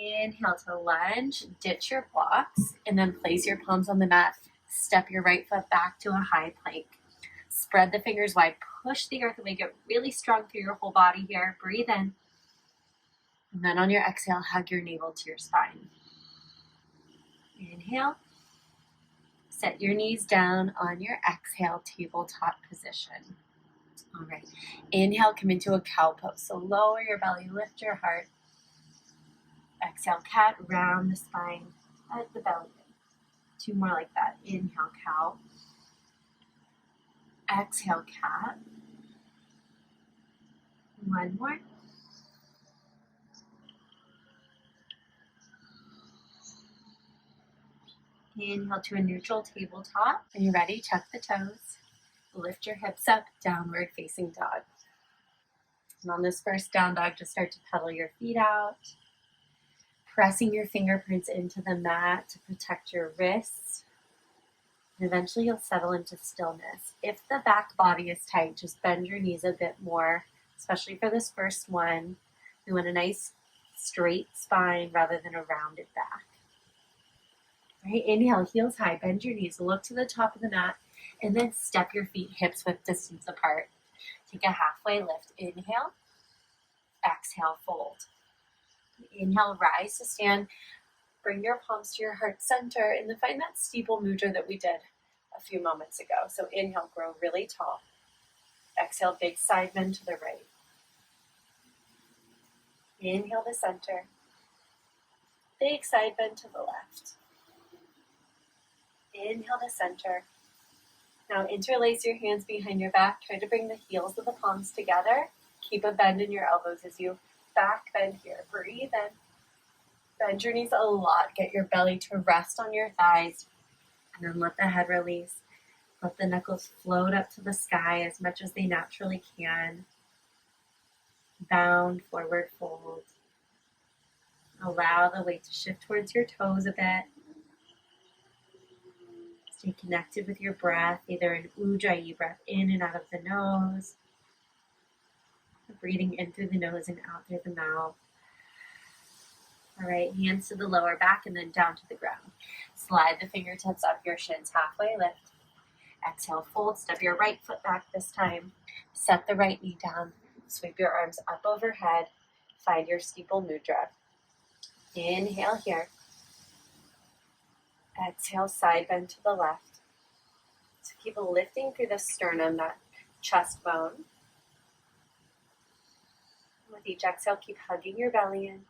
Inhale to lunge, ditch your blocks, and then place your palms on the mat. Step your right foot back to a high plank. Spread the fingers wide, push the earth away, get really strong through your whole body here. Breathe in. And then on your exhale, hug your navel to your spine. Inhale. Set your knees down on your exhale, tabletop position. All right. Inhale, come into a cow pose. So lower your belly, lift your heart. Exhale, cat, round the spine, let the belly in. 2 more like that. Inhale, cow. Exhale, cat. 1 more. Inhale to a neutral tabletop. Are you ready? Tuck the toes. Lift your hips up, downward facing dog. And on this first down dog, just start to pedal your feet out. Pressing your fingerprints into the mat to protect your wrists. And eventually you'll settle into stillness. If the back body is tight, just bend your knees a bit more, especially for this first one. We want a nice straight spine rather than a rounded back. All right, inhale, heels high, bend your knees, look to the top of the mat, and then step your feet hips width distance apart. Take a halfway lift. Inhale, exhale, fold. Inhale, rise to stand. Bring your palms to your heart center and then find that steeple mudra that we did a few moments ago. So inhale, grow really tall. Exhale, big side bend to the right. Inhale to center. Big side bend to the left. Inhale to center. Now interlace your hands behind your back. Try to bring the heels of the palms together. Keep a bend in your elbows as you back bend here. Breathe in. Bend your knees a lot. Get your belly to rest on your thighs. And then let the head release. Let the knuckles float up to the sky as much as they naturally can. Bound, forward fold. Allow the weight to shift towards your toes a bit. Stay connected with your breath, either an ujjayi breath in and out of the nose. Breathing in through the nose and out through the mouth. All right, hands to the lower back and then down to the ground. Slide the fingertips up your shins, halfway lift. Exhale, fold, step your right foot back this time. Set the right knee down. Sweep your arms up overhead. Find your steeple mudra. Inhale here. Exhale, side bend to the left. So keep lifting through the sternum, that chest bone. With each exhale, keep hugging your belly in.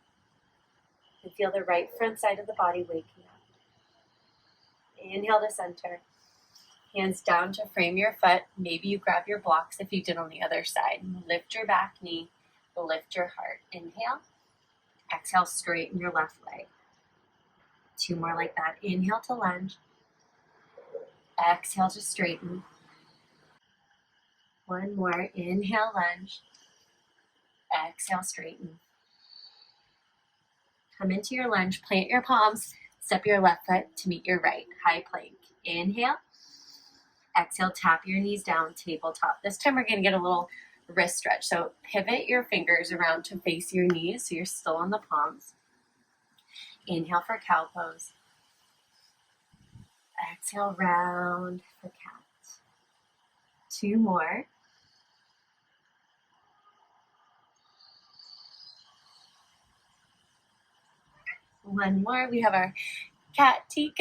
And feel the right front side of the body waking up. Inhale to center. Hands down to frame your foot. Maybe you grab your blocks if you did on the other side. Lift your back knee. Lift your heart. Inhale. Exhale, straighten your left leg. 2 more like that. Inhale to lunge. Exhale to straighten. 1 more. Inhale, lunge. Exhale, straighten. Come into your lunge. Plant your palms. Step your left foot to meet your right. High plank. Inhale. Exhale, tap your knees down, tabletop. This time we're going to get a little wrist stretch. So pivot your fingers around to face your knees so you're still on the palms. Inhale for cow pose. Exhale, round for cat. 2 more. One more. We have our cat teak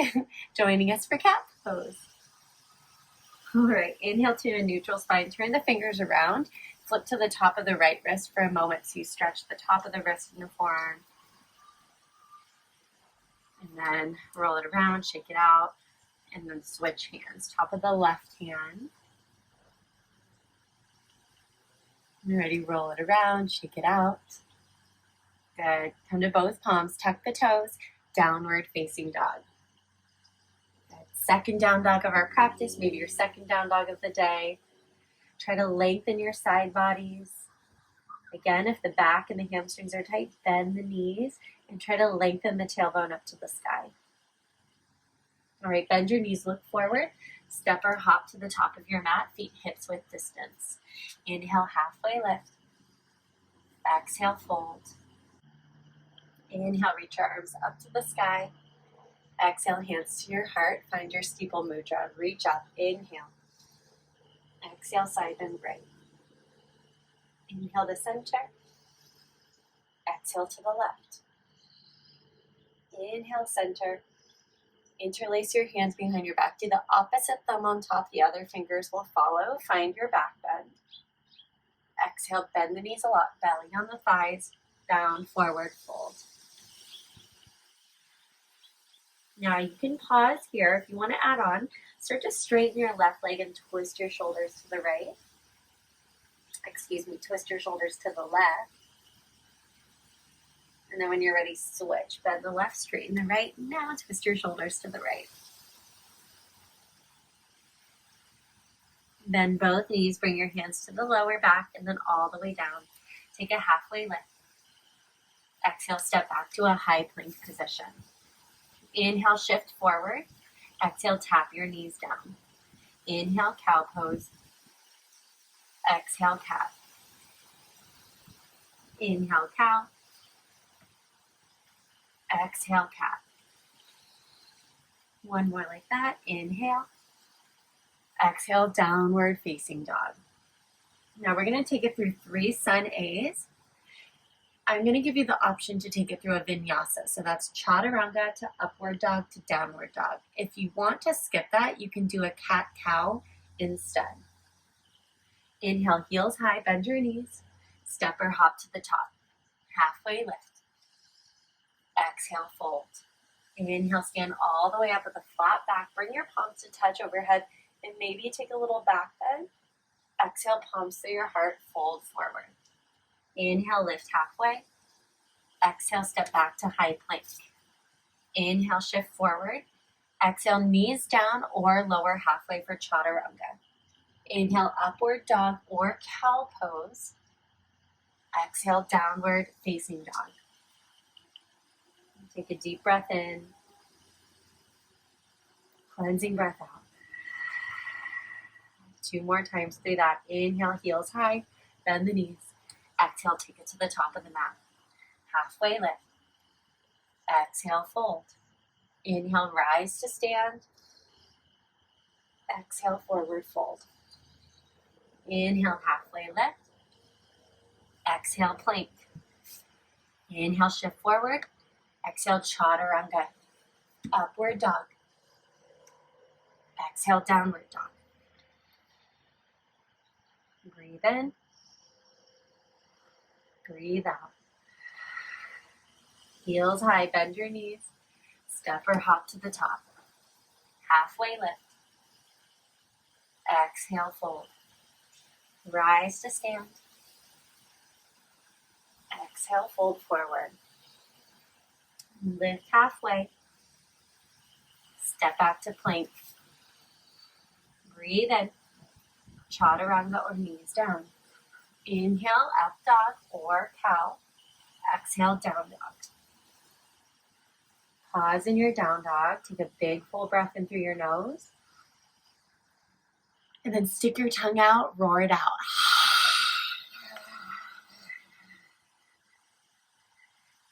joining us for cat pose. All right, inhale to a neutral spine. Turn the fingers around. Flip to the top of the right wrist for a moment so you stretch the top of the wrist and the forearm. And then roll it around, shake it out, and then switch hands. Top of the left hand. And ready, roll it around, shake it out. Good. Come to both palms, tuck the toes, downward facing dog. Second down dog of our practice, maybe your second down dog of the day. Try to lengthen your side bodies. Again, if the back and the hamstrings are tight, bend the knees and try to lengthen the tailbone up to the sky. All right, bend your knees, look forward. Step or hop to the top of your mat, feet hips width distance. Inhale, halfway lift. Exhale, fold. Inhale, reach your arms up to the sky. Exhale, hands to your heart. Find your steeple mudra. Reach up. Inhale. Exhale, side bend right. Inhale to center. Exhale to the left. Inhale, center. Interlace your hands behind your back. Do the opposite thumb on top. The other fingers will follow. Find your back bend. Exhale, bend the knees a lot. Belly on the thighs. Down, forward, fold. Now you can pause here if you want to add on. Start to straighten your left leg and twist your shoulders to the right. Twist your shoulders to the left. And then when you're ready, switch. Bend the left, straighten the right. Now twist your shoulders to the right. Bend both knees, bring your hands to the lower back and then all the way down. Take a halfway lift. Exhale, step back to a high plank position. Inhale, shift forward. Exhale, tap your knees down. Inhale, cow pose. Exhale, cat. Inhale, cow. Exhale, cat. One more like that. Inhale. Exhale, downward facing dog. Now we're going to take it through 3 sun A's. I'm going to give you the option to take it through a vinyasa. So that's chaturanga to upward dog to downward dog. If you want to skip that, you can do a cat-cow instead. Inhale, heels high, bend your knees. Step or hop to the top. Halfway lift. Exhale, fold. Inhale, stand all the way up with a flat back. Bring your palms to touch overhead and maybe take a little back bend. Exhale, palms to your heart, fold forward. Inhale, lift halfway. Exhale, step back to high plank. Inhale, shift forward. Exhale, knees down or lower halfway for chaturanga. Inhale, upward dog or cow pose. Exhale, downward facing dog. Take a deep breath in. Cleansing breath out. 2 more times through that. Inhale, heels high, bend the knees. Exhale, take it to the top of the mat. Halfway lift. Exhale, fold. Inhale, rise to stand. Exhale, forward fold. Inhale, halfway lift. Exhale, plank. Inhale, shift forward. Exhale, chaturanga. Upward dog. Exhale, downward dog. Breathe in. Breathe out. Heels high, bend your knees. Step or hop to the top. Halfway lift. Exhale, fold. Rise to stand. Exhale, fold forward. Lift halfway. Step back to plank. Breathe in. Chaturanga or knees down. Inhale, up dog or cow. Exhale, down dog. Pause in your down dog. Take a big full breath in through your nose. And then stick your tongue out, roar it out.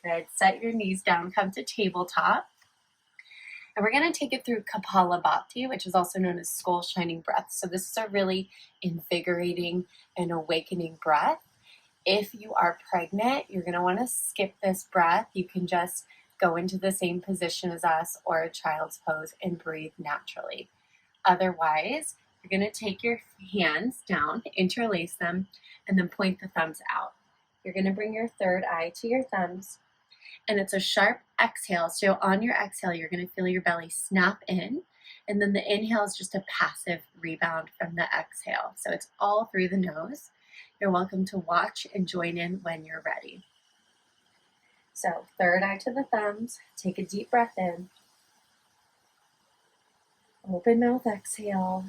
Good. Set your knees down, come to tabletop. And we're going to take it through Kapalabhati, which is also known as skull shining breath. So this is a really invigorating and awakening breath. If you are pregnant, you're going to want to skip this breath. You can just go into the same position as us or a child's pose and breathe naturally. Otherwise, you're going to take your hands down, interlace them, and then point the thumbs out. You're going to bring your third eye to your thumbs. And it's a sharp exhale. So on your exhale, you're going to feel your belly snap in. And then the inhale is just a passive rebound from the exhale. So it's all through the nose. You're welcome to watch and join in when you're ready. So third eye to the thumbs. Take a deep breath in. Open mouth, exhale.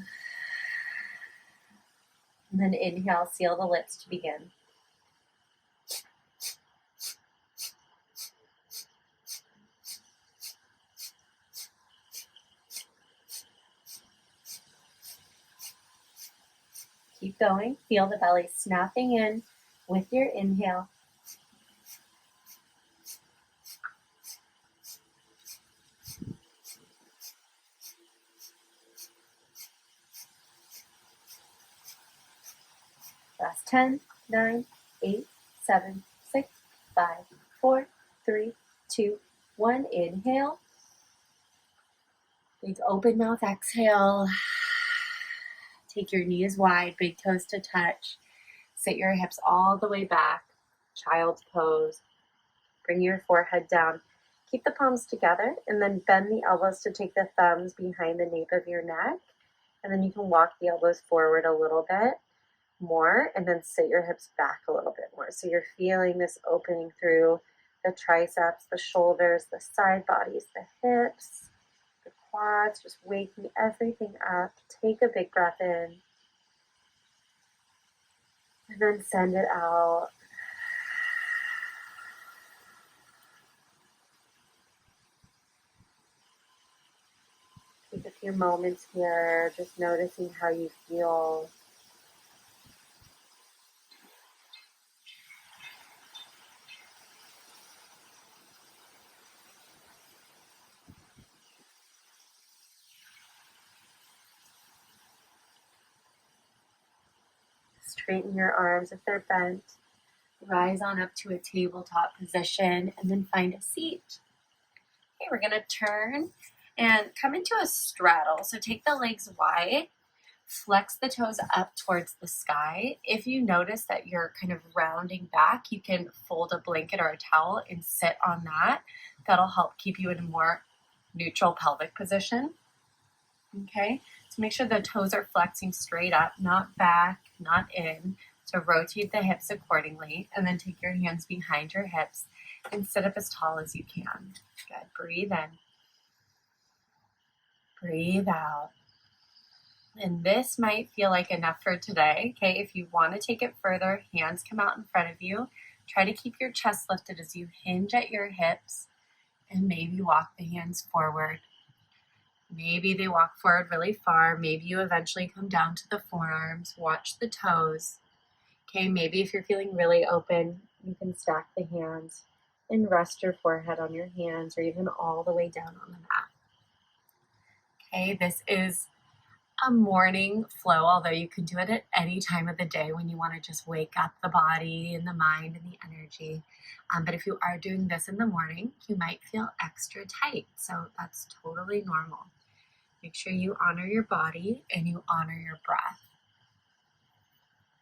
And then inhale, seal the lips to begin. Keep going. Feel the belly snapping in with your inhale. 10, 9, 8, 7, 6, 5, 4, 3, 2, 1. Inhale. Big open mouth exhale. Take your knees wide, big toes to touch. Sit your hips all the way back. Child's pose. Bring your forehead down. Keep the palms together and then bend the elbows to take the thumbs behind the nape of your neck. And then you can walk the elbows forward a little bit more and then sit your hips back a little bit more. So you're feeling this opening through the triceps, the shoulders, the side bodies, the hips, the quads, just waking everything up. Take a big breath in and then send it out. Take a few moments here, just noticing how you feel. Straighten your arms if they're bent. Rise on up to a tabletop position and then find a seat. Okay, we're going to turn and come into a straddle. So take the legs wide, flex the toes up towards the sky. If you notice that you're kind of rounding back, you can fold a blanket or a towel and sit on that. That'll help keep you in a more neutral pelvic position. Okay, so make sure the toes are flexing straight up, not back, not in. So rotate the hips accordingly, and then take your hands behind your hips and sit up as tall as you can. Good. Breathe in. Breathe out. And this might feel like enough for today. Okay, if you want to take it further, hands come out in front of you. Try to keep your chest lifted as you hinge at your hips, and maybe walk the hands forward. Maybe they walk forward really far. Maybe you eventually come down to the forearms. Watch the toes. Okay, maybe if you're feeling really open, you can stack the hands and rest your forehead on your hands or even all the way down on the mat. Okay, this is a morning flow, although you can do it at any time of the day when you want to just wake up the body and the mind and the energy. But if you are doing this in the morning, you might feel extra tight. So that's totally normal. Make sure you honor your body and you honor your breath.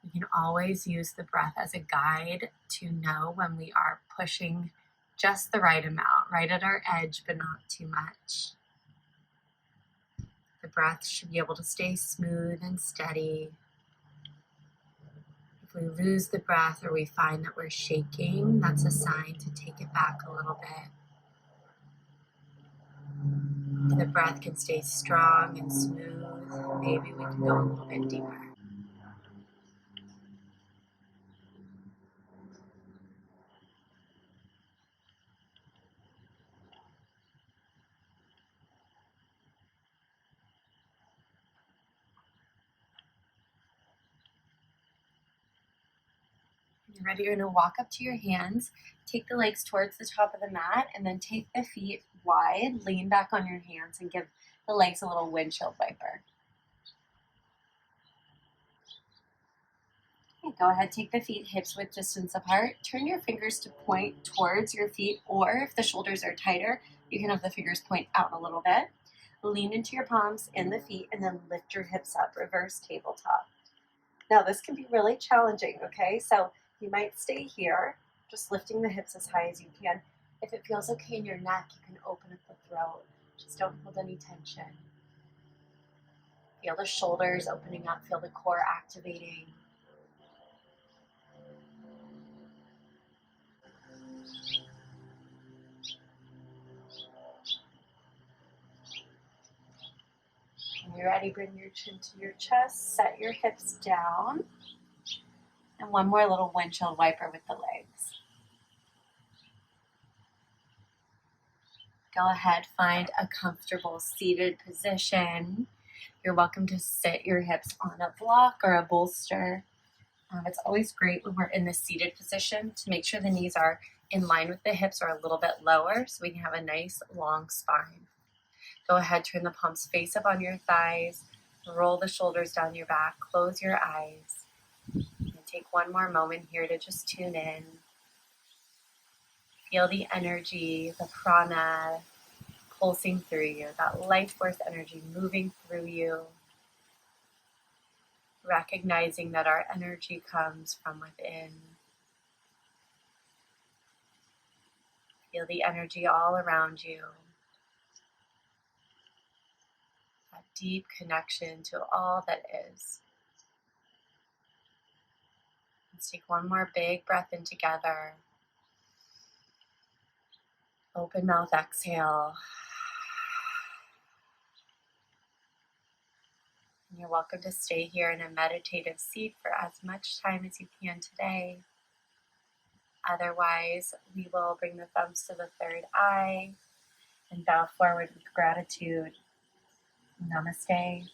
You can always use the breath as a guide to know when we are pushing just the right amount, right at our edge, but not too much. The breath should be able to stay smooth and steady. If we lose the breath or we find that we're shaking, that's a sign to take it back a little bit. If the breath can stay strong and smooth, maybe we can go a little bit deeper. You're ready, you're going to walk up to your hands, take the legs towards the top of the mat, and then take the feet wide, lean back on your hands, and give the legs a little windshield wiper. Okay, go ahead, take the feet hips width distance apart. Turn your fingers to point towards your feet, or if the shoulders are tighter, you can have the fingers point out a little bit. Lean into your palms in the feet, and then lift your hips up, reverse tabletop. Now, this can be really challenging, okay? So you might stay here, just lifting the hips as high as you can. If it feels okay in your neck, you can open up the throat. Just don't hold any tension. Feel the shoulders opening up, feel the core activating. When you're ready, bring your chin to your chest, set your hips down, and one more little windshield wiper with the legs. Go ahead, find a comfortable seated position. You're welcome to sit your hips on a block or a bolster. It's always great when we're in the seated position to make sure the knees are in line with the hips or a little bit lower so we can have a nice long spine. Go ahead, turn the palms face up on your thighs, roll the shoulders down your back, close your eyes, and take one more moment here to just tune in. Feel the energy, the prana pulsing through you, that life force energy moving through you. Recognizing that our energy comes from within. Feel the energy all around you. That deep connection to all that is. Let's take one more big breath in together. Open mouth exhale. And you're welcome to stay here in a meditative seat for as much time as you can today. Otherwise, we will bring the thumbs to the third eye and bow forward with gratitude. Namaste.